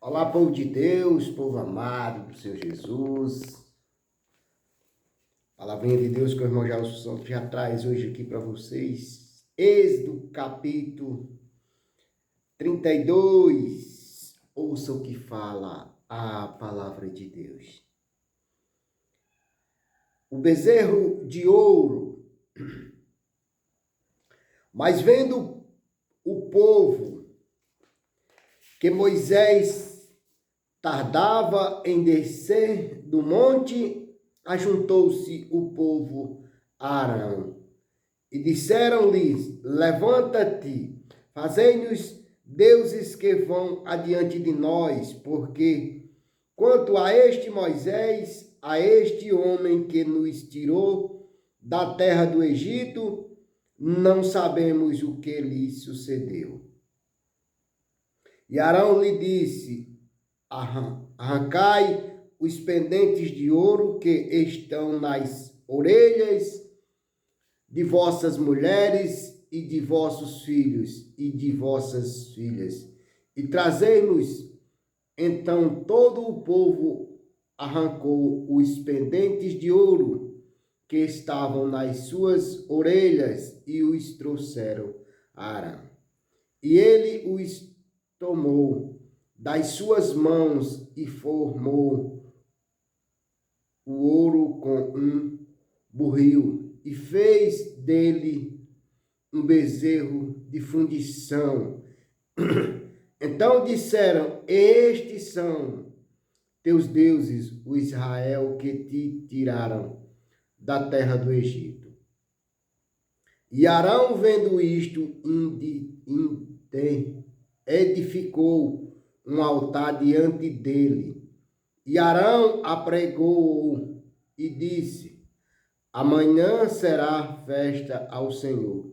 Olá, povo de Deus, povo amado do Senhor Jesus. A palavrinha de Deus que o irmão Jair Santos já traz hoje aqui para vocês. Êxodo capítulo 32. Ouça o que fala a palavra de Deus. O bezerro de ouro. Mas vendo o povo que Moisés tardava em descer do monte, ajuntou-se o povo a Arão. E disseram-lhes: Levanta-te, fazei-nos deuses que vão adiante de nós, porque quanto a este Moisés, a este homem que nos tirou da terra do Egito, não sabemos o que lhe sucedeu. E Arão lhe disse: Arrancai os pendentes de ouro que estão nas orelhas de vossas mulheres e de vossos filhos e de vossas filhas, e trazei-nos. Então todo o povo arrancou os pendentes de ouro que estavam nas suas orelhas e os trouxeram a Arão. E ele os tomou das suas mãos e formou o ouro com um burril e fez dele um bezerro de fundição. Então disseram: Estes são teus deuses, o Israel que te tiraram da terra do Egito. E Arão, vendo isto, edificou um altar diante dele. E Arão apregou-o e disse: Amanhã será festa ao Senhor.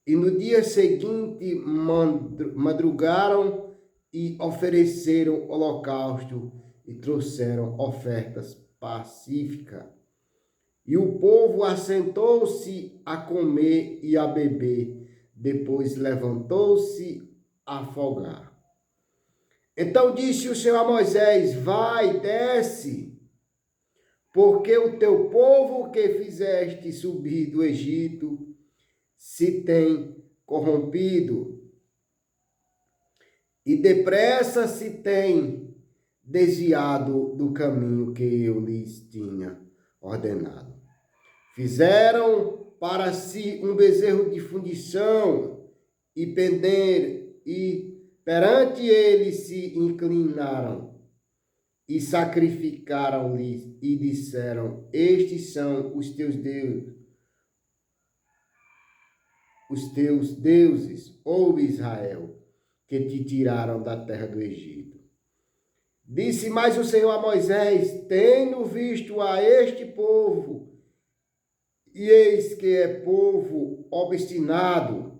E no dia seguinte madrugaram e ofereceram holocausto e trouxeram ofertas pacíficas. E o povo assentou-se a comer e a beber. Depois levantou-se a folgar. Então disse o Senhor a Moisés: Vai, desce, porque o teu povo que fizeste subir do Egito se tem corrompido, e depressa se tem desviado do caminho que eu lhes tinha ordenado. Fizeram para si um bezerro de fundição e perante ele se inclinaram e sacrificaram-lhe e disseram: Estes são os teus deuses, ó Israel, que te tiraram da terra do Egito. Disse mais o Senhor a Moisés: Tendo visto a este povo, e eis que é povo obstinado,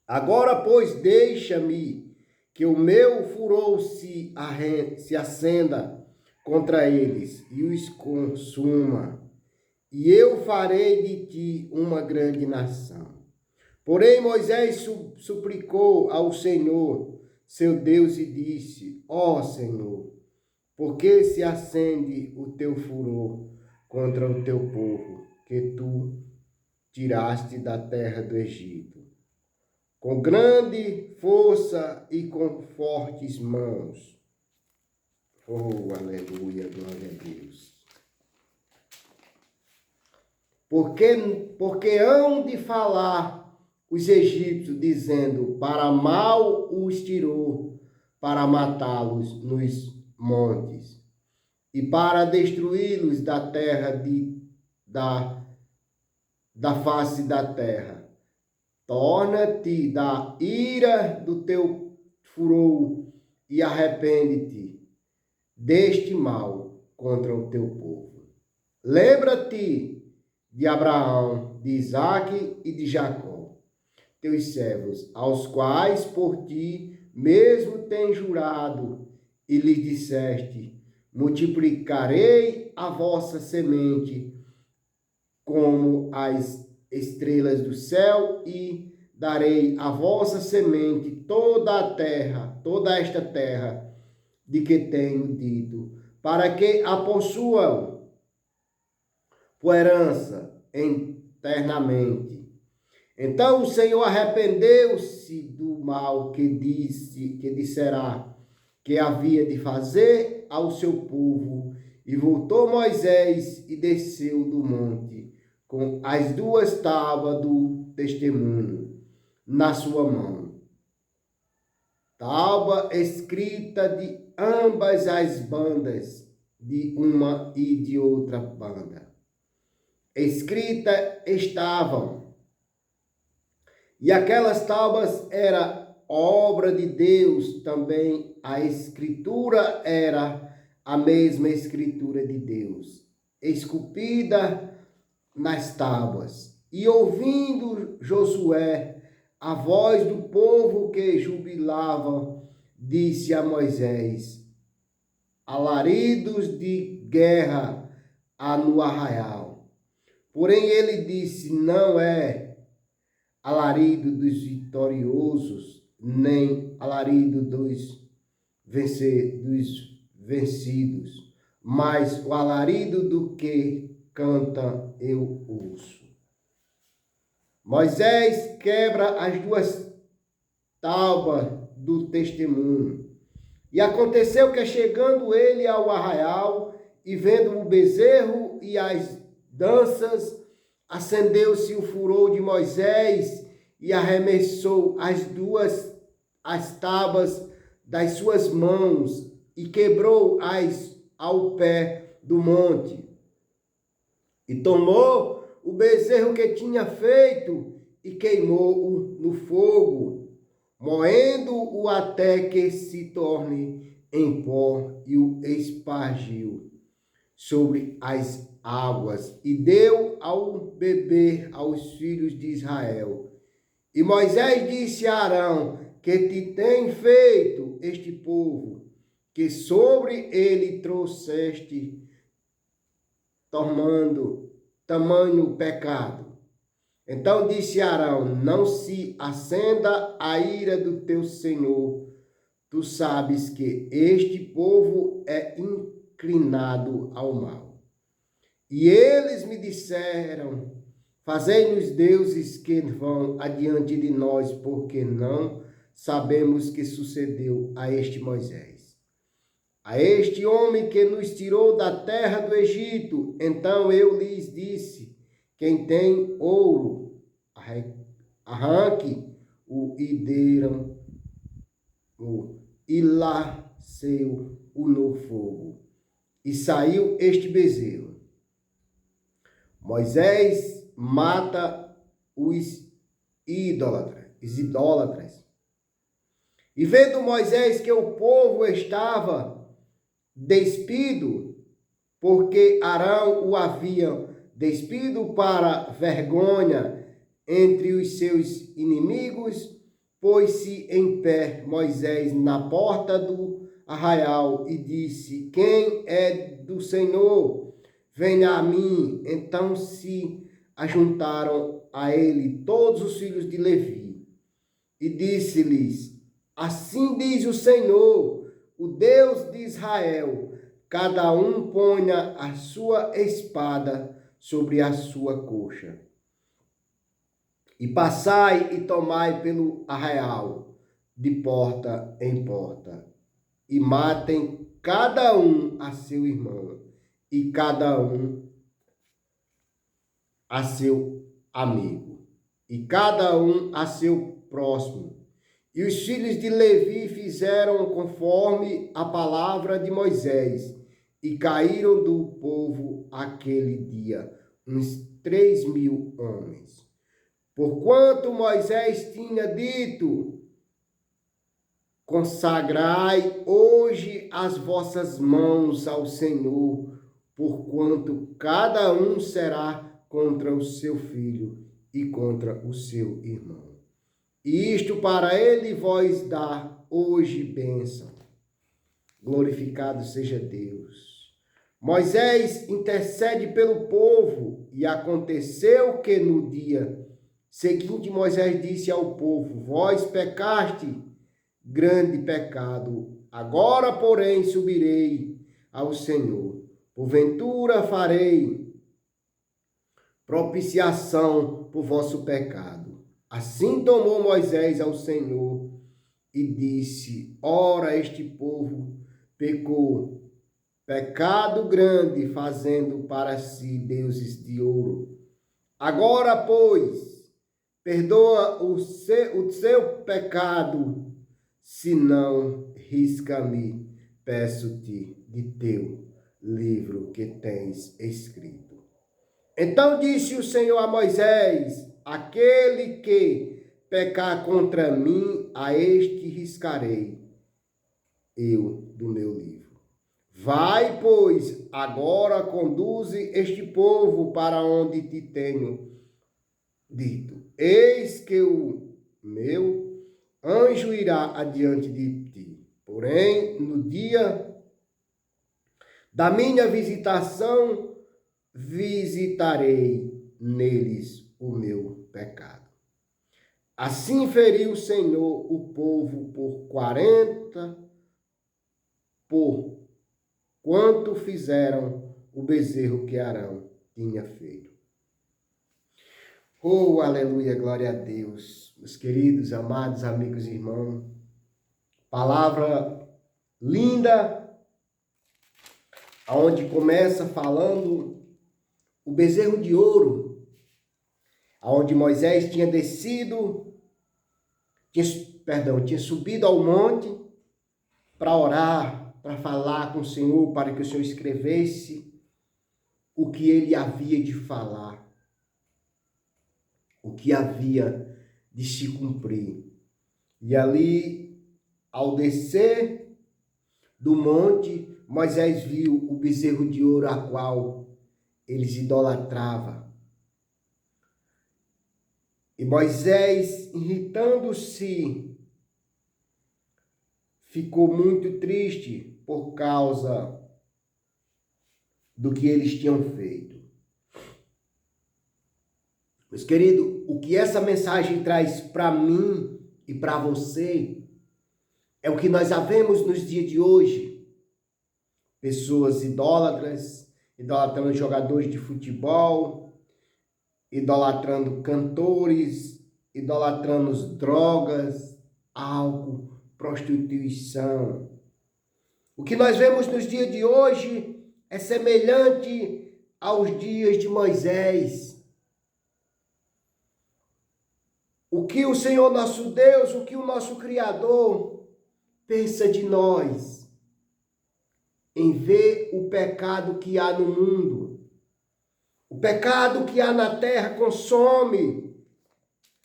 agora, pois, deixa-me que o meu furor se acenda contra eles e os consuma, e eu farei de ti uma grande nação. Porém, Moisés suplicou ao Senhor, seu Deus, e disse: Ó Senhor, por que se acende o teu furor contra o teu povo, que tu tiraste da terra do Egito, com grande força e com fortes mãos? Oh, aleluia, glória a Deus. Porque hão de falar os egípcios, dizendo: Para mal os tirou, para matá-los nos montes, e para destruí-los da terra da face da terra. Torna-te da ira do teu furor e arrepende-te deste mal contra o teu povo. Lembra-te de Abraão, de Isaque e de Jacó, teus servos, aos quais por ti mesmo tens jurado, e lhes disseste: multiplicarei a vossa semente como as estrelas do céu, e darei à vossa semente toda esta terra, de que tenho dito, para que a possuam por herança eternamente. Então o Senhor arrependeu-se do mal que disserá que havia de fazer ao seu povo, e voltou Moisés e desceu do monte com as duas tábuas do testemunho na sua mão. Tábua escrita de ambas as bandas, de uma e de outra banda. Escrita estavam, e aquelas tábuas era obra de Deus também, a escritura era a mesma escritura de Deus, esculpida nas tábuas. E ouvindo Josué a voz do povo que jubilava, disse a Moisés: alaridos de guerra há no arraial. Porém ele disse: não é alarido dos vitoriosos, nem alarido dos vencidos, mas o alarido do que canta eu ouço. Moisés quebra as duas tábuas do testemunho. E aconteceu que, chegando ele ao arraial e vendo o bezerro e as danças, acendeu-se o furor de Moisés e arremessou as tábuas das suas mãos e quebrou-as ao pé do monte. E tomou o bezerro que tinha feito e queimou-o no fogo, moendo-o até que se torne em pó, e o espargiu sobre as águas e deu ao beber aos filhos de Israel. E Moisés disse a Arão: que te tem feito este povo, que sobre ele trouxeste tamanho pecado? Então disse Arão: não se acenda a ira do teu Senhor. Tu sabes que este povo é inclinado ao mal. E eles me disseram: fazei-nos deuses que vão adiante de nós, porque não sabemos o que sucedeu a este Moisés, a este homem que nos tirou da terra do Egito. Então eu lhes disse: quem tem ouro, arranque-o e deram-o, e laceu-o no fogo. E saiu este bezerro. Moisés mata os idólatras. E vendo Moisés que o povo estava despido, porque Arão o havia despido para vergonha entre os seus inimigos, pôs-se em pé Moisés na porta do arraial e disse: quem é do Senhor, venha a mim. Então se ajuntaram a ele todos os filhos de Levi, e disse-lhes: assim diz o Senhor, o Deus de Israel: cada um ponha a sua espada sobre a sua coxa, e passai e tomai pelo arraial, de porta em porta, e matem cada um a seu irmão, e cada um a seu amigo, e cada um a seu próximo. E os filhos de Levi fizeram conforme a palavra de Moisés, e caíram do povo aquele dia uns 3.000 homens. Porquanto Moisés tinha dito: consagrai hoje as vossas mãos ao Senhor, porquanto cada um será contra o seu filho e contra o seu irmão. E isto para ele vós dá hoje bênção. Glorificado seja Deus. Moisés intercede pelo povo, e aconteceu que no dia seguinte Moisés disse ao povo: vós pecaste grande pecado. Agora, porém, subirei ao Senhor. Porventura farei propiciação por vosso pecado. Assim tomou Moisés ao Senhor e disse: ora, este povo pecou, pecado grande, fazendo para si deuses de ouro. Agora, pois, perdoa o seu pecado, se não, risca-me, peço-te, de teu livro que tens escrito. Então disse o Senhor a Moisés: aquele que pecar contra mim, a este riscarei eu do meu livro. Vai, pois, agora conduze este povo para onde te tenho dito. Eis que o meu anjo irá adiante de ti. Porém, no dia da minha visitação, visitarei neles o meu pecado. Assim feriu o Senhor o povo por 40, por quanto fizeram o bezerro que Arão tinha feito. Oh, aleluia, glória a Deus. Meus queridos, amados, amigos e irmãos, palavra linda, aonde começa falando o bezerro de ouro, aonde Moisés tinha descido, tinha subido ao monte para orar, para falar com o Senhor, para que o Senhor escrevesse o que ele havia de falar, o que havia de se cumprir. E ali, ao descer do monte, Moisés viu o bezerro de ouro a qual eles idolatravam. E Moisés, irritando-se, ficou muito triste por causa do que eles tinham feito. Meus queridos, o que essa mensagem traz para mim e para você é o que nós vemos nos dias de hoje. Pessoas idólatras, idolatrando jogadores de futebol, idolatrando cantores, idolatrando drogas, álcool, prostituição. O que nós vemos nos dias de hoje é semelhante aos dias de Moisés. O que o Senhor nosso Deus, o que o nosso Criador pensa de nós em ver o pecado que há no mundo. O pecado que há na terra consome,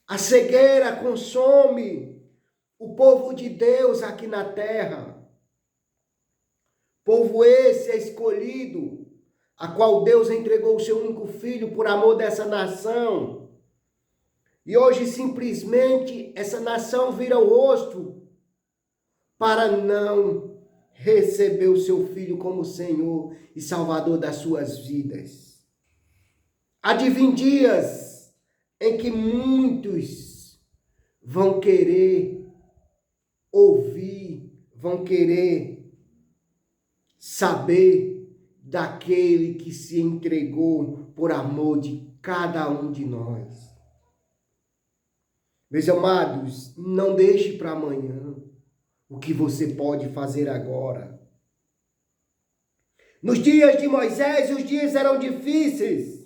a cegueira consome o povo de Deus aqui na terra. Povo esse é escolhido, a qual Deus entregou o seu único filho por amor dessa nação. E hoje simplesmente essa nação vira o rosto para não receber o seu filho como Senhor e Salvador das suas vidas. Há de vir dias em que muitos vão querer ouvir, vão querer saber daquele que se entregou por amor de cada um de nós. Meus amados, não deixe para amanhã o que você pode fazer agora. Nos dias de Moisés, os dias eram difíceis.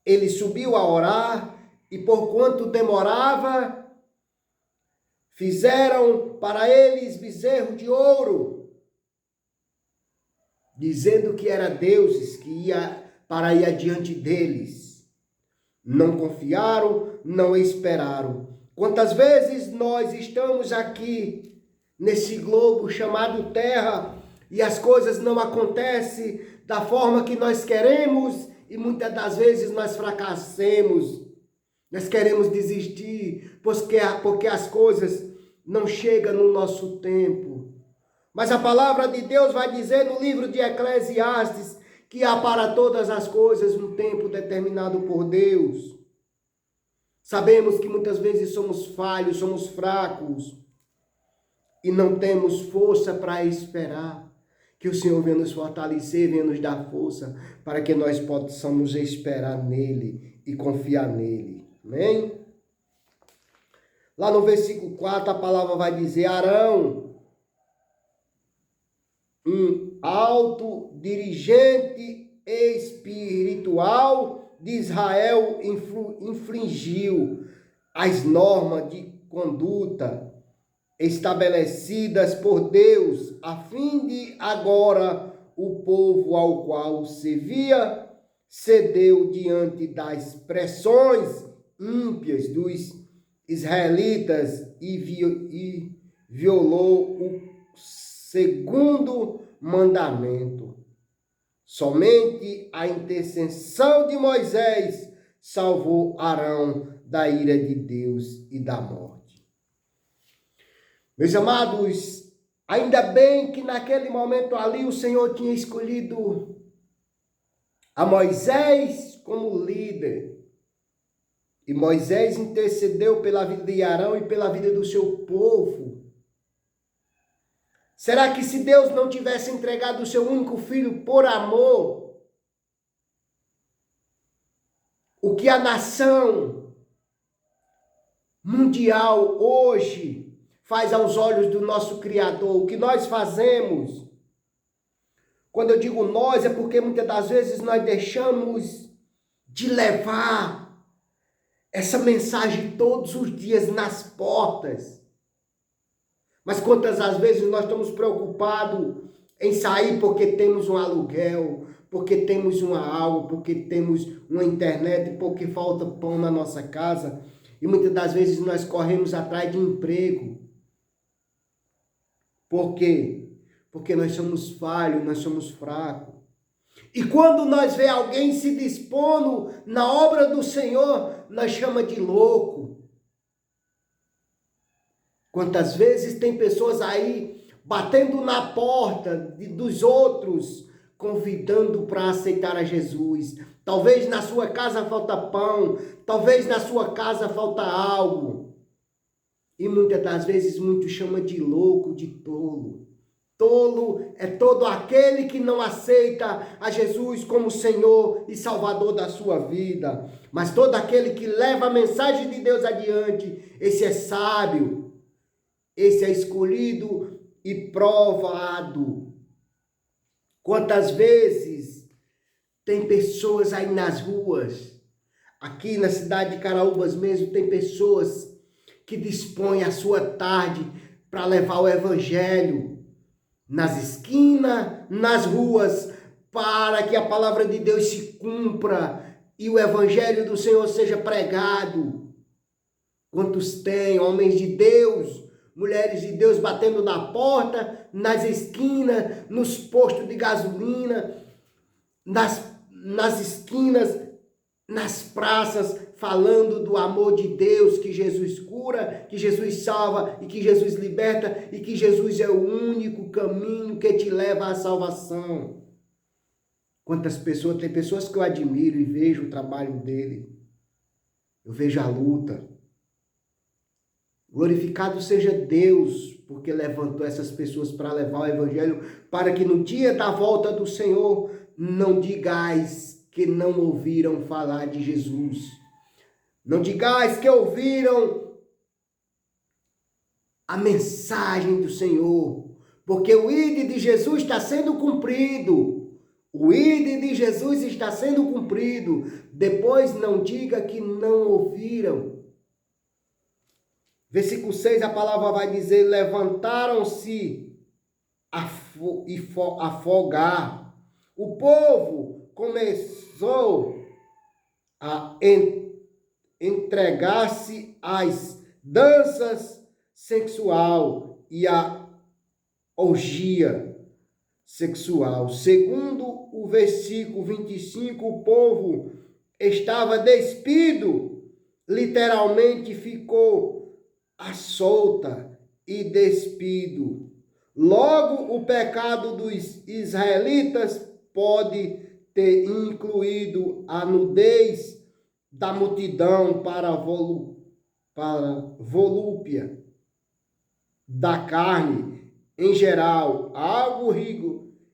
Ele subiu a orar e, por quanto demorava, fizeram para eles bezerro de ouro, dizendo que era deuses que ia para ir adiante deles. Não confiaram, não esperaram. Quantas vezes nós estamos aqui nesse globo chamado Terra e as coisas não acontecem da forma que nós queremos e muitas das vezes nós fracassamos. Nós queremos desistir porque as coisas não chegam no nosso tempo. Mas a palavra de Deus vai dizer no livro de Eclesiastes que há para todas as coisas um tempo determinado por Deus. Sabemos que muitas vezes somos falhos, somos fracos. e não temos força para esperar. Que o Senhor venha nos fortalecer, venha nos dar força para que nós possamos esperar nele e confiar nele. Amém? Lá no versículo 4 a palavra vai dizer: Arão, um alto dirigente espiritual de Israel, infringiu as normas de conduta estabelecidas por Deus, a fim de agora o povo ao qual servia cedeu diante das pressões ímpias dos israelitas e violou o segundo mandamento. Somente a intercessão de Moisés salvou Arão da ira de Deus e da morte. Meus amados, ainda bem que naquele momento ali o Senhor tinha escolhido a Moisés como líder. E Moisés intercedeu pela vida de Arão e pela vida do seu povo. Será que se Deus não tivesse entregado o seu único filho por amor, o que a nação mundial hoje faz aos olhos do nosso Criador, o que nós fazemos? Quando eu digo nós, é porque muitas das vezes nós deixamos de levar essa mensagem todos os dias nas portas. Mas quantas as vezes nós estamos preocupados em sair porque temos um aluguel, porque temos uma água, porque temos uma internet, porque falta pão na nossa casa. E muitas das vezes nós corremos atrás de emprego. Por quê? Porque nós somos falhos, nós somos fracos. E quando nós vê alguém se dispondo na obra do Senhor, nós chama de louco. Quantas vezes tem pessoas aí batendo na porta dos outros, convidando para aceitar a Jesus. Talvez na sua casa falta pão, talvez na sua casa falta algo. E muitas das vezes muitos chamam de louco, de tolo. Tolo é todo aquele que não aceita a Jesus como Senhor e Salvador da sua vida. Mas todo aquele que leva a mensagem de Deus adiante, esse é sábio, esse é escolhido e provado. Quantas vezes tem pessoas aí nas ruas, aqui na cidade de Caraúbas mesmo, tem pessoas que dispõem a sua tarde para levar o evangelho nas esquinas, nas ruas, para que a palavra de Deus se cumpra e o evangelho do Senhor seja pregado. Quantos tem homens de Deus, mulheres de Deus batendo na porta, nas esquinas, nos postos de gasolina, nas esquinas, nas praças, falando do amor de Deus, que Jesus cura, que Jesus salva e que Jesus liberta e que Jesus é o único caminho que te leva à salvação. Quantas pessoas, tem pessoas que eu admiro e vejo o trabalho dele, eu vejo a luta. Glorificado seja Deus, porque levantou essas pessoas para levar o evangelho, para que no dia da volta do Senhor não digais que não ouviram falar de Jesus. Não digais que ouviram a mensagem do Senhor, porque o ID de Jesus está sendo cumprido. O ID de Jesus está sendo cumprido. Depois não diga que não ouviram. Versículo 6, a palavra vai dizer: levantaram-se a afogar. O povo começou a entregar-se às danças sexual e à orgia sexual. Segundo o versículo 25, o povo estava despido, literalmente ficou à solta e despido. Logo, o pecado dos israelitas pode ter incluído a nudez da multidão para volúpia da carne, em geral, algo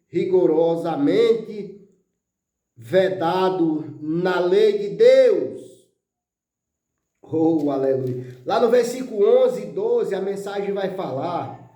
rigorosamente vedado na lei de Deus. Oh, aleluia. Lá no versículo 11 e 12, a mensagem vai falar.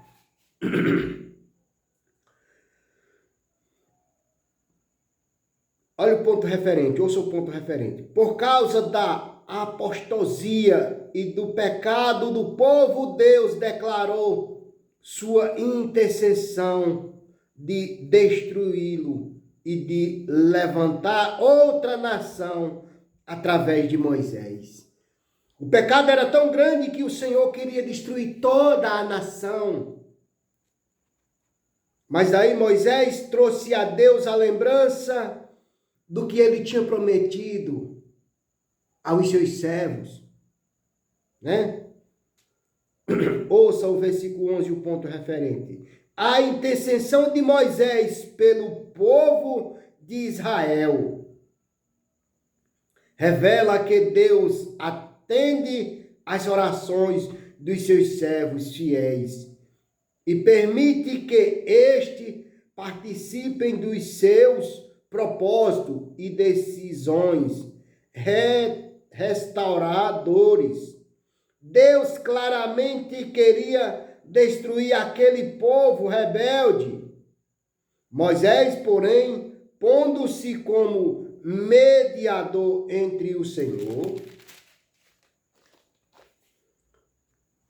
Olha o ponto referente, ouça o ponto referente. Por causa da apostasia e do pecado do povo, Deus declarou sua intercessão de destruí-lo e de levantar outra nação através de Moisés. O pecado era tão grande que o Senhor queria destruir toda a nação. Mas aí Moisés trouxe a Deus a lembrança do que ele tinha prometido aos seus servos, né? Ouça o versículo 11, o ponto referente. A intercessão de Moisés pelo povo de Israel revela que Deus atende às orações dos seus servos fiéis e permite que estes participem dos seus propósitos e decisões restauradores. Deus claramente queria destruir aquele povo rebelde. Moisés, porém, pondo-se como mediador entre o Senhor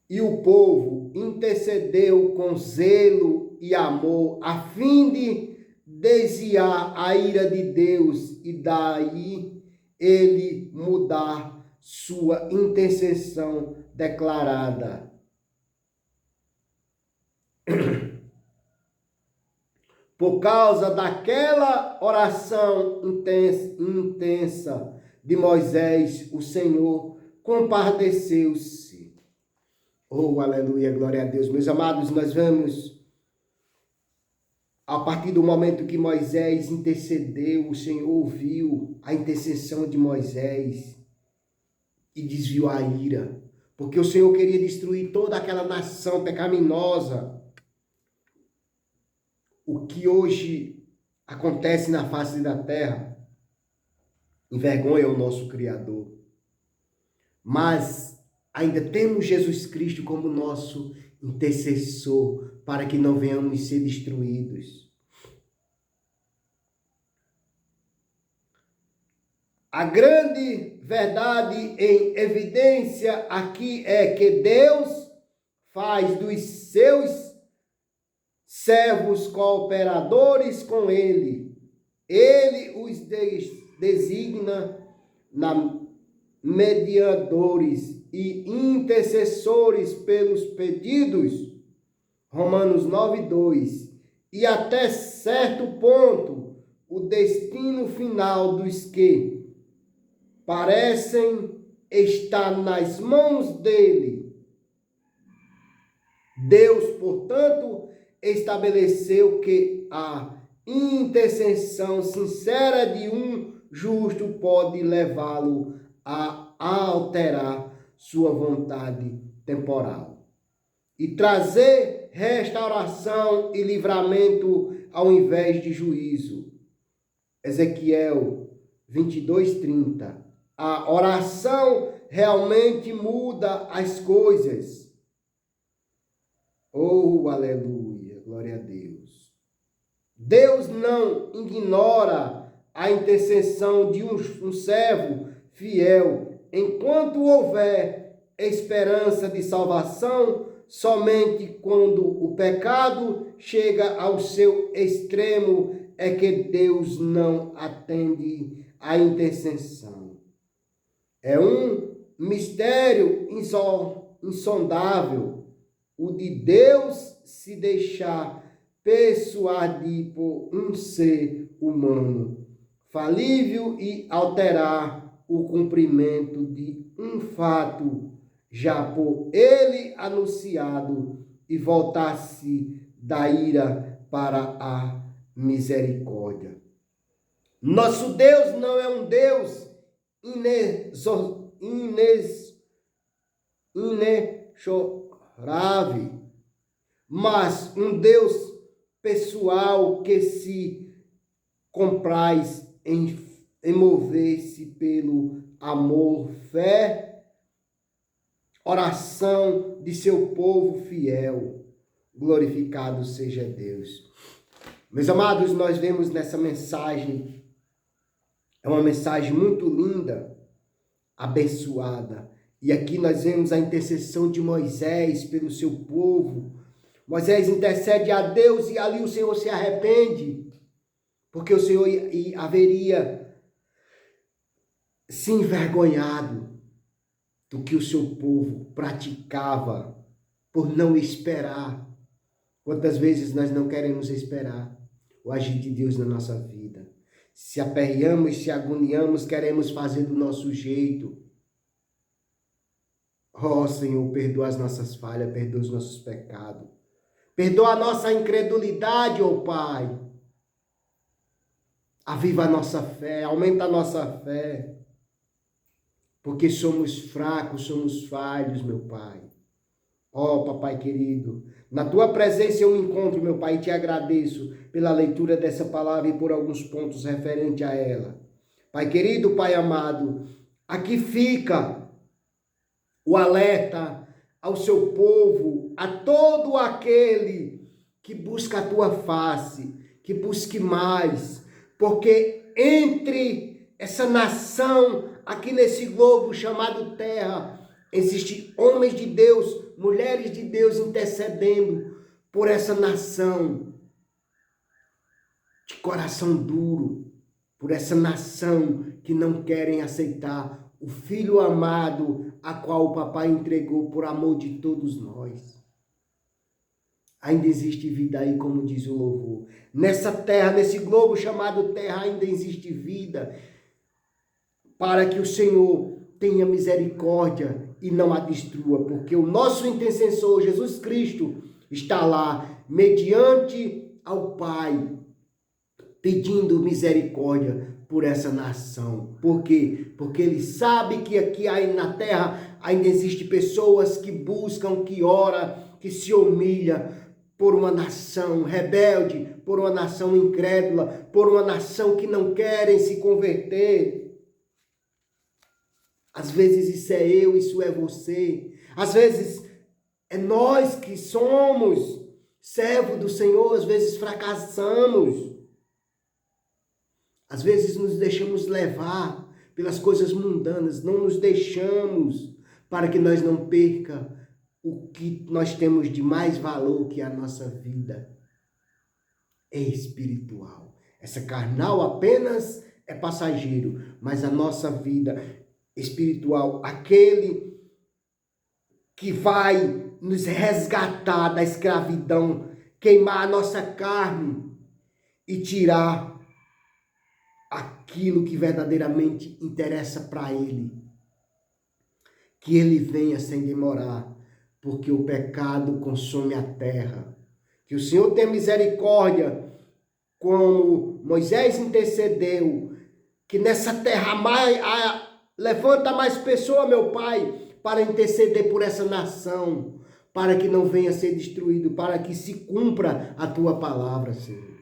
e o povo, intercedeu com zelo e amor, a fim de desviar a ira de Deus e daí ele mudar sua intercessão declarada. Por causa daquela oração intensa de Moisés, o Senhor compadeceu-se. Oh, aleluia, glória a Deus. Meus amados, nós vamos, a partir do momento que Moisés intercedeu, o Senhor ouviu a intercessão de Moisés e desviou a ira, porque o Senhor queria destruir toda aquela nação pecaminosa. O que hoje acontece na face da terra envergonha o nosso Criador. Mas ainda temos Jesus Cristo como nosso intercessor para que não venhamos ser destruídos. A grande verdade em evidência aqui é que Deus faz dos seus servos cooperadores com Ele. Ele os designa mediadores e intercessores pelos pedidos. Romanos 9:2. E até certo ponto, o destino final dos que parecem estar nas mãos dele. Deus, portanto, estabeleceu que a intercessão sincera de um justo pode levá-lo a alterar sua vontade temporal e trazer restauração e livramento ao invés de juízo. Ezequiel 22:30. A oração realmente muda as coisas. Oh, aleluia, glória a Deus. Deus não ignora a intercessão de um servo fiel. Enquanto houver esperança de salvação, somente quando o pecado chega ao seu extremo é que Deus não atende à intercessão. É um mistério insondável o de Deus se deixar persuadir por um ser humano falível e alterar o cumprimento de um fato já por ele anunciado e voltar-se da ira para a misericórdia. Nosso Deus não é um Deus inexorável. mas um Deus pessoal que se compraz em mover-se pelo amor, fé, oração de seu povo fiel. Glorificado seja Deus. Meus amados, nós vemos nessa mensagem, é uma mensagem muito linda, abençoada. E aqui nós vemos a intercessão de Moisés pelo seu povo. Moisés intercede a Deus e ali o Senhor se arrepende, porque o Senhor haveria se envergonhado do que o seu povo praticava por não esperar. Quantas vezes nós não queremos esperar o agir de Deus na nossa vida? Se aperreamos, se agoniamos, queremos fazer do nosso jeito. Ó Senhor, perdoa as nossas falhas, perdoa os nossos pecados. Perdoa a nossa incredulidade, ó Pai. Aviva a nossa fé, aumenta a nossa fé. Porque somos fracos, somos falhos, meu Pai. Ó Papai querido, na Tua presença eu me encontro, meu Pai, e te agradeço pela leitura dessa palavra e por alguns pontos referentes a ela. Pai querido, Pai amado, aqui fica o alerta ao seu povo, a todo aquele que busca a Tua face, que busque mais, porque entre essa nação aqui nesse globo chamado Terra, existem homens de Deus, mulheres de Deus intercedendo por essa nação de coração duro, por essa nação que não querem aceitar o Filho amado, a qual o Papai entregou por amor de todos nós. Ainda existe vida aí, como diz o louvor. Nessa terra, nesse globo chamado Terra, ainda existe vida, para que o Senhor tenha misericórdia e não a destrua, porque o nosso intercessor, Jesus Cristo, está lá, mediante ao Pai, pedindo misericórdia por essa nação. Por quê? Porque Ele sabe que aqui aí na terra ainda existe pessoas que buscam, que oram, que se humilham por uma nação rebelde, por uma nação incrédula, por uma nação que não querem se converter. Às vezes isso é eu, isso é você. Às vezes é nós que somos servo do Senhor, às vezes fracassamos. Às vezes nos deixamos levar pelas coisas mundanas, não nos deixamos para que nós não perca o que nós temos de mais valor, que é a nossa vida espiritual. Essa carnal apenas é passageiro, mas a nossa vida espiritual, aquele que vai nos resgatar da escravidão, queimar a nossa carne e tirar aquilo que verdadeiramente interessa para Ele. Que Ele venha sem demorar, porque o pecado consome a terra. Que o Senhor tenha misericórdia, como Moisés intercedeu, que nessa terra levanta mais pessoas, meu Pai, para interceder por essa nação, para que não venha a ser destruído, para que se cumpra a Tua palavra, Senhor.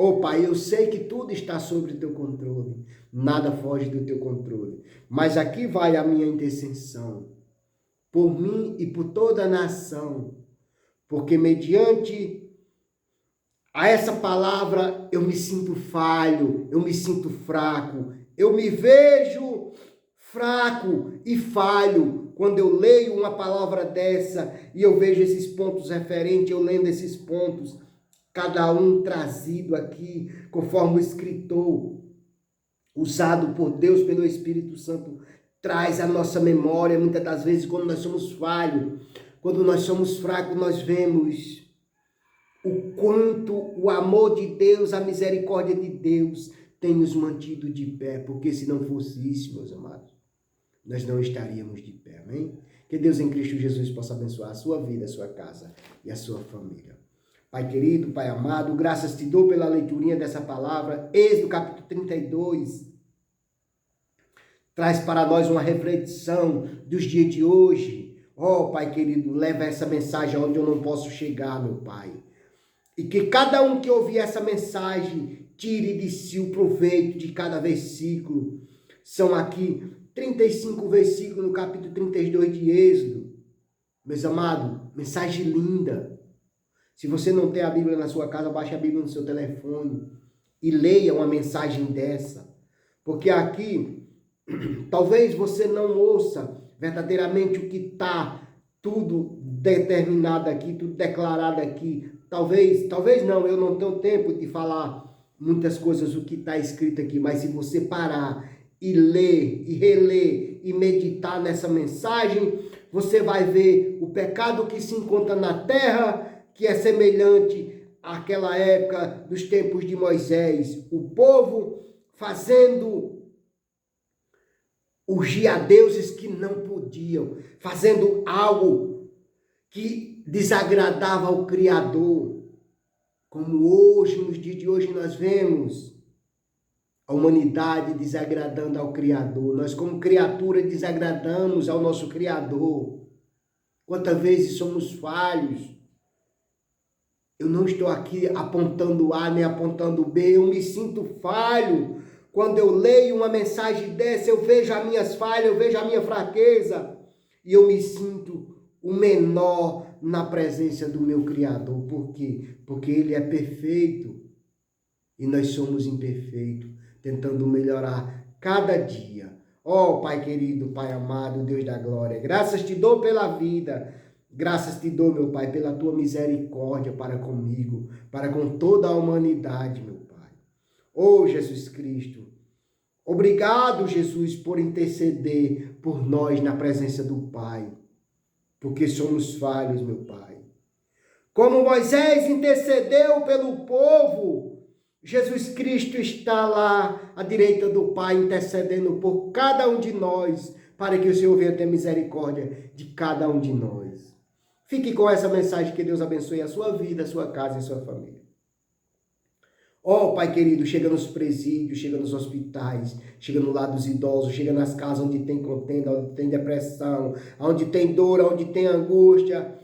Oh, Pai, eu sei que tudo está sob o Teu controle, nada foge do Teu controle, mas aqui vai a minha intercessão, por mim e por toda a nação, porque mediante a essa palavra eu me sinto falho, eu me sinto fraco, eu me vejo fraco e falho quando eu leio uma palavra dessa e eu vejo esses pontos referentes, eu lendo esses pontos, cada um trazido aqui, conforme o escritor, usado por Deus, pelo Espírito Santo, traz a nossa memória. Muitas das vezes, quando nós somos falhos, quando nós somos fracos, nós vemos o quanto o amor de Deus, a misericórdia de Deus tem nos mantido de pé, porque se não fosse isso, meus amados, nós não estaríamos de pé, amém? Que Deus em Cristo Jesus possa abençoar a sua vida, a sua casa e a sua família. Pai querido, Pai amado, graças te dou pela leiturinha dessa palavra. Êxodo capítulo 32 traz para nós uma reflexão dos dias de hoje, Oh, Pai querido, leva essa mensagem onde eu não posso chegar, meu Pai. E que cada um que ouvir essa mensagem tire de si o proveito de cada versículo. São aqui 35 versículos no capítulo 32 de Êxodo. Meus amados, mensagem linda. Se você não tem a Bíblia na sua casa, baixe a Bíblia no seu telefone e leia uma mensagem dessa. Porque aqui, talvez você não ouça verdadeiramente o que está tudo determinado aqui, tudo declarado aqui. Talvez não, eu não tenho tempo de falar muitas coisas o que está escrito aqui, mas se você parar e ler, e reler, e meditar nessa mensagem, você vai ver o pecado que se encontra na terra, que é semelhante àquela época dos tempos de Moisés. O povo fazendo urgir a deuses que não podiam, fazendo algo que desagradava ao Criador. Como hoje, nos dias de hoje, nós vemos a humanidade desagradando ao Criador. Nós, como criatura, desagradamos ao nosso Criador. Quantas vezes somos falhos. Eu não estou aqui apontando A nem apontando B, eu me sinto falho. Quando eu leio uma mensagem dessa, eu vejo as minhas falhas, eu vejo a minha fraqueza. E eu me sinto o menor na presença do meu Criador. Por quê? Porque Ele é perfeito e nós somos imperfeitos, tentando melhorar cada dia. Ó Pai querido, Pai amado, Deus da glória, graças te dou pela vida. Graças te dou, meu Pai, pela tua misericórdia para comigo, para com toda a humanidade, meu Pai. Ô Jesus Cristo, obrigado, Jesus, por interceder por nós na presença do Pai, porque somos falhos, meu Pai. Como Moisés intercedeu pelo povo, Jesus Cristo está lá à direita do Pai, intercedendo por cada um de nós, para que o Senhor venha ter misericórdia de cada um de nós. Fique com essa mensagem, que Deus abençoe a sua vida, a sua casa e a sua família. Ó, Pai querido, chega nos presídios, chega nos hospitais, chega no lado dos idosos, chega nas casas onde tem contenda, onde tem depressão, onde tem dor, onde tem angústia,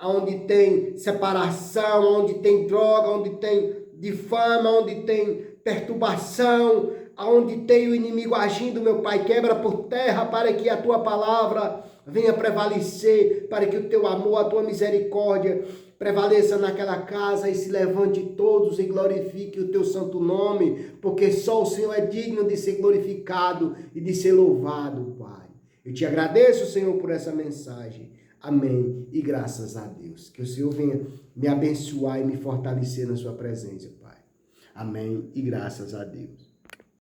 onde tem separação, onde tem droga, onde tem difama, onde tem perturbação, onde tem o inimigo agindo, meu Pai, quebra por terra para que a tua palavra venha prevalecer, para que o teu amor, a tua misericórdia prevaleça naquela casa e se levante todos e glorifique o teu santo nome, porque só o Senhor é digno de ser glorificado e de ser louvado, Pai. Eu te agradeço, Senhor, por essa mensagem. Amém. E graças a Deus. Que o Senhor venha me abençoar e me fortalecer na sua presença, Pai. Amém. E graças a Deus.